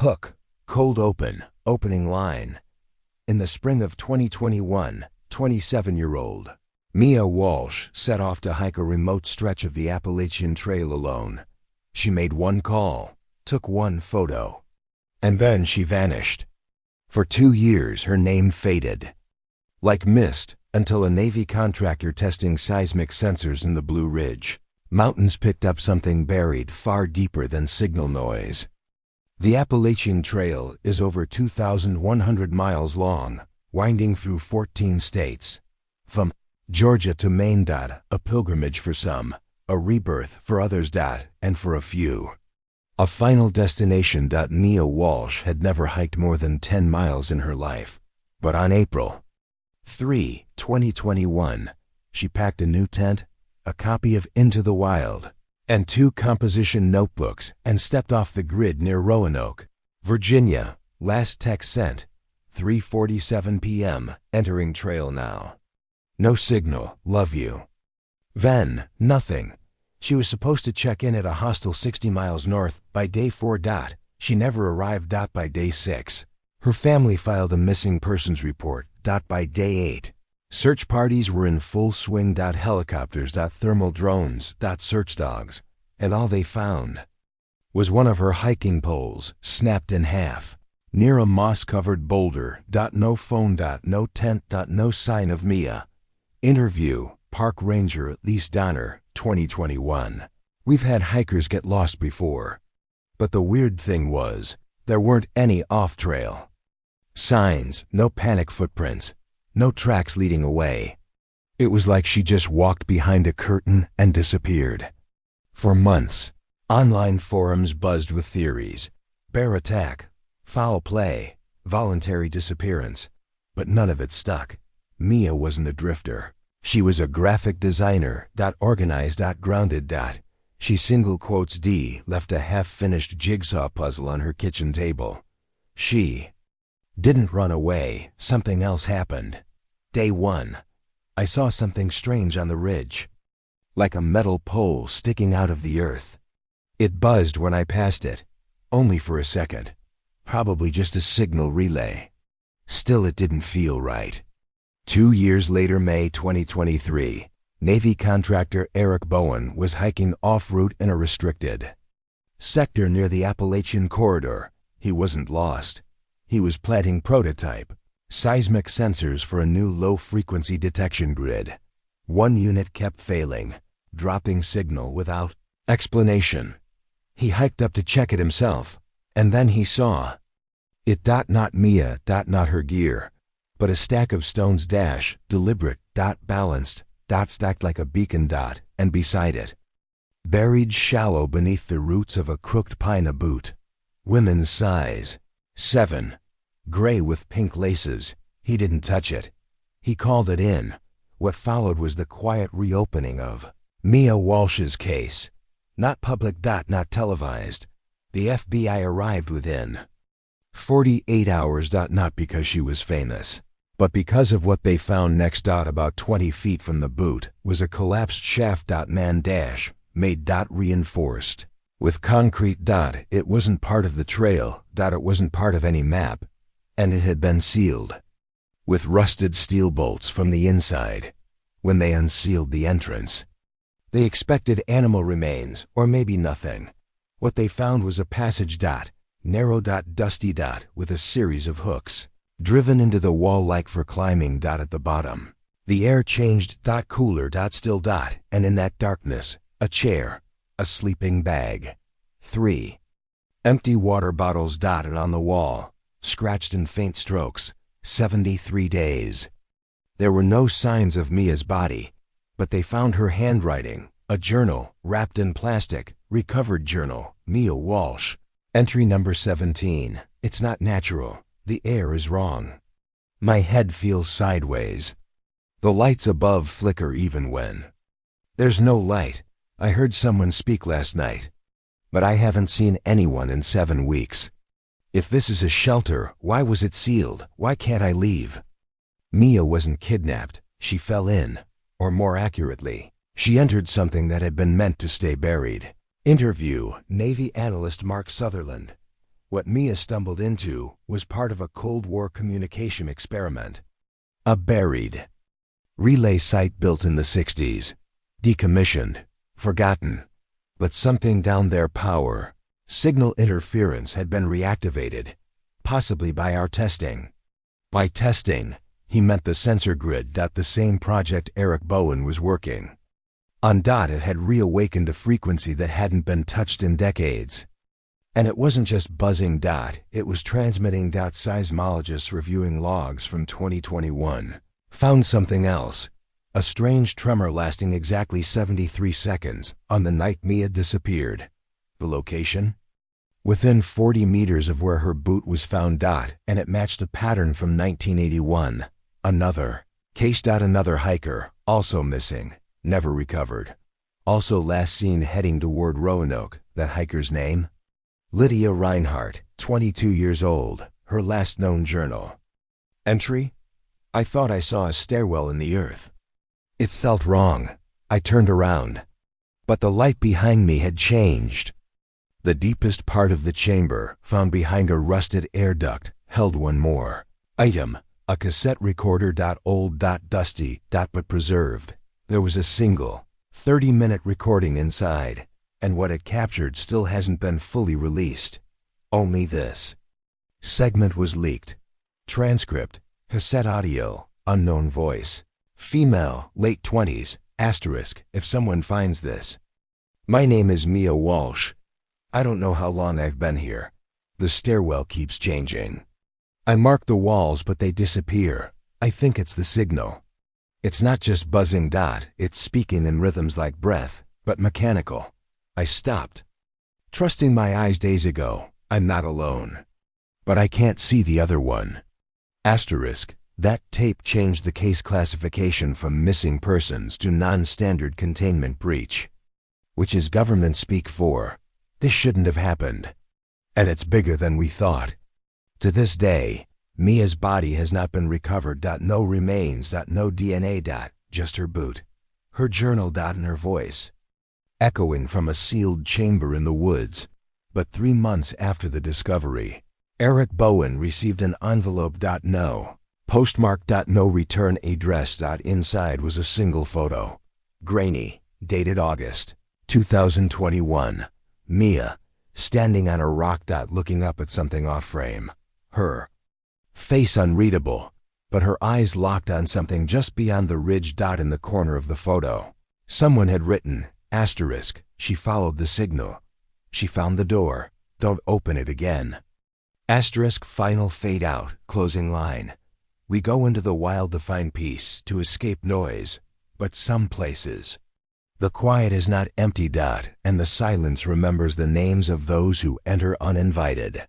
Hook, cold open, opening line. In the spring of 2021, 27-year-old Mia Walsh set off to hike a remote stretch of the Appalachian Trail alone. She made one call, took one photo, and then she vanished. For 2 years, her name faded like mist until a Navy contractor testing seismic sensors in the Blue Ridge Mountains picked up something buried far deeper than signal noise. The Appalachian Trail is over 2,100 miles long, winding through 14 states. From Georgia to Maine, a pilgrimage for some, a rebirth for others, and for a few, a final destination. Mia Walsh had never hiked more than 10 miles in her life. But on April 3, 2021, she packed a new tent, a copy of Into the Wild, and 2 composition notebooks and stepped off the grid near Roanoke, Virginia. Last text sent, 3:47 p.m., entering trail now. No signal, love you. Then, nothing. She was supposed to check in at a hostel 60 miles north by day 4. She never arrived. By day 6. Her family filed a missing persons report. By day 8. Search parties were in full swing. Helicopters, thermal drones, search dogs, and all they found was one of her hiking poles snapped in half near a moss-covered boulder. No phone. No tent. No sign of Mia. Interview, Park Ranger Lise Donner, 2021. We've had hikers get lost before, but the weird thing was, there weren't any off-trail signs, no panic footprints, no tracks leading away. It was like she just walked behind a curtain and disappeared. For months, online forums buzzed with theories: bear attack, foul play, voluntary disappearance, but none of it stuck. Mia wasn't a drifter. She was a graphic designer. Organized. Grounded. She left a half-finished jigsaw puzzle on her kitchen table. She didn't run away. Something else happened. Day 1. I saw something strange on the ridge, like a metal pole sticking out of the earth. It buzzed when I passed it, only for a second. Probably just a signal relay. Still, it didn't feel right. 2 years later, May 2023, Navy contractor Eric Bowen was hiking off-route in a restricted sector near the Appalachian Corridor. He wasn't lost. He was planting prototype seismic sensors for a new low-frequency detection grid. One unit kept failing, dropping signal without explanation. He hiked up to check it himself, and then he saw it. Not Mia. Not her gear, but a stack of stones. Deliberate. Balanced. Stacked like a beacon. And beside it, buried shallow beneath the roots of a crooked pine boot. Women's size 7. Gray with pink laces. He didn't touch it. He called it in. What followed was the quiet reopening of Mia Walsh's case. Not public. Not televised. The FBI arrived within 48 hours. Not because she was famous, but because of what they found next. About 20 feet from the boot was a collapsed shaft. Made. Reinforced with concrete. It wasn't part of the trail. It wasn't part of any map, and it had been sealed with rusted steel bolts from the inside. When they unsealed the entrance, they expected animal remains, or maybe nothing. What they found was a passage. Narrow. Dusty. With a series of hooks driven into the wall like for climbing. At the bottom, the air changed. Cooler. Still. And in that darkness, a chair, a sleeping bag. 3 empty water bottles. And on the wall, scratched in faint strokes, 73 days. There were no signs of Mia's body, but they found her handwriting, a journal wrapped in plastic, recovered journal, Mia Walsh. Entry number 17. It's not natural. The air is wrong. My head feels sideways. The lights above flicker even when there's no light. I heard someone speak last night, but I haven't seen anyone in 7 weeks. If this is a shelter, why was it sealed? Why can't I leave? Mia wasn't kidnapped. She fell in, or more accurately, she entered something that had been meant to stay buried. Interview, Navy analyst Mark Sutherland. What Mia stumbled into was part of a Cold War communication experiment. A buried relay site built in the 60s, decommissioned, forgotten. But something down there power, signal interference had been reactivated, possibly by our testing. By testing, he meant the sensor grid. The same project Eric Bowen was working on. It had reawakened a frequency that hadn't been touched in decades. And it wasn't just buzzing. It was transmitting. Seismologists reviewing logs from 2021 found something else. A strange tremor lasting exactly 73 seconds on the night Mia disappeared. The location? Within 40 meters of where her boot was found. And it matched a pattern from 1981. Another case. Another hiker, also missing, never recovered. Also last seen heading toward Roanoke. That hiker's name? Lydia Reinhardt, 22 years old, her last known journal entry? I thought I saw a stairwell in the earth. It felt wrong. I turned around. But the light behind me had changed. The deepest part of the chamber, found behind a rusted air duct, held one more item. A cassette recorder. Old. Dusty. But preserved. There was a single 30-minute recording inside, and what it captured still hasn't been fully released. Only this segment was leaked. Transcript, cassette audio, unknown voice. Female, late 20s, asterisk, if someone finds this. My name is Mia Walsh. I don't know how long I've been here. The stairwell keeps changing. I mark the walls, but they disappear. I think it's the signal. It's not just buzzing. It's speaking in rhythms like breath, but mechanical. I stopped, trusting my eyes days ago. I'm not alone. But I can't see the other one. Asterisk, that tape changed the case classification from missing persons to non-standard containment breach, which is government speak for, this shouldn't have happened. And it's bigger than we thought. To this day, Mia's body has not been recovered. No remains. No DNA. Just her boot, her journal. And her voice, echoing from a sealed chamber in the woods. But 3 months after the discovery, Eric Bowen received an envelope. No postmark. No return address. Inside was a single photo, grainy, dated August 2021. Mia, standing on a rock. Looking up at something off frame. Her face unreadable, but her eyes locked on something just beyond the ridge. In the corner of the photo, someone had written, asterisk, she followed the signal. She found the door. Don't open it again. Asterisk, final fade out, closing line. We go into the wild to find peace, to escape noise, but some places the quiet is not empty. And the silence remembers the names of those who enter uninvited.